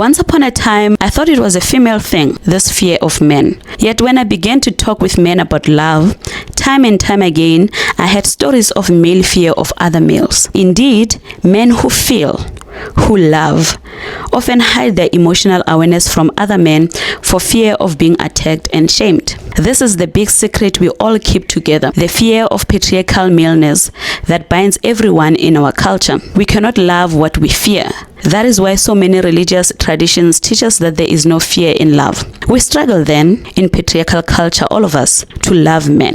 Once upon a time, I thought it was a female thing, this fear of men. Yet when I began to talk with men about love, time and time again, I had stories of male fear of other males. Indeed, men who feel, who love, often hide their emotional awareness from other men for fear of being attacked and shamed. This is the big secret we all keep together, the fear of patriarchal maleness that binds everyone in our culture. We cannot love what we fear. That is why so many religious traditions teach us that there is no fear in love. We struggle then, in patriarchal culture, all of us, to love men.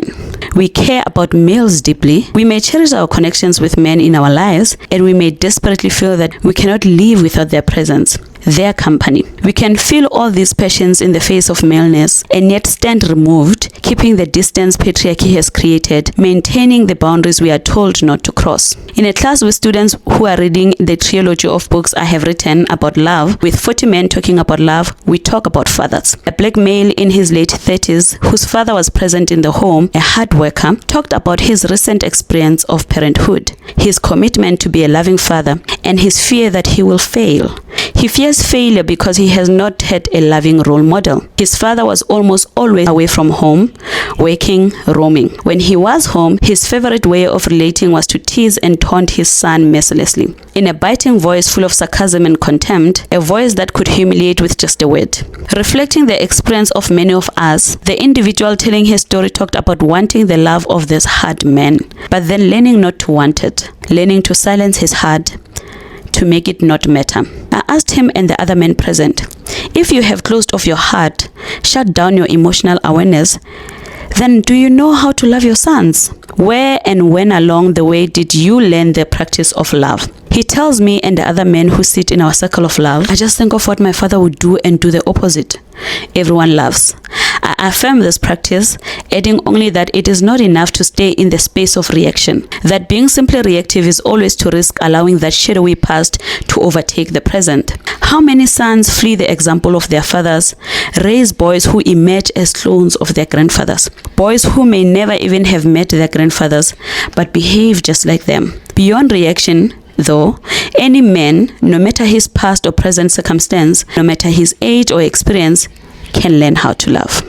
We care about males deeply. We may cherish our connections with men in our lives, and we may desperately feel that we cannot live without their presence, their company. We can feel all these passions in the face of maleness and yet stand removed, keeping the distance patriarchy has created, maintaining the boundaries we are told not to cross. In a class with students who are reading the trilogy of books I have written about love, with 40 men talking about love, we talk about fathers. A black male in his late 30s, whose father was present in the home, a hard worker, talked about his recent experience of parenthood, his commitment to be a loving father, and his fear that he will fail. He fears failure because he has not had a loving role model. His father was almost always away from home, working, roaming. When he was home, his favorite way of relating was to tease and taunt his son mercilessly. In a biting voice full of sarcasm and contempt, a voice that could humiliate with just a word. Reflecting the experience of many of us, the individual telling his story talked about wanting the love of this hard man, but then learning not to want it, learning to silence his heart, to make it not matter. I asked him and the other men present, if you have closed off your heart, shut down your emotional awareness, then do you know how to love your sons? Where and when along the way did you learn the practice of love? He tells me and the other men who sit in our circle of love, I just think of what my father would do and do the opposite. Everyone loves. I affirm this practice, adding only that it is not enough to stay in the space of reaction, that being simply reactive is always to risk allowing that shadowy past to overtake the present. How many sons flee the example of their fathers, raise boys who emerge as clones of their grandfathers, boys who may never even have met their grandfathers, but behave just like them. Beyond reaction, though, any man, no matter his past or present circumstance, no matter his age or experience, can learn how to love.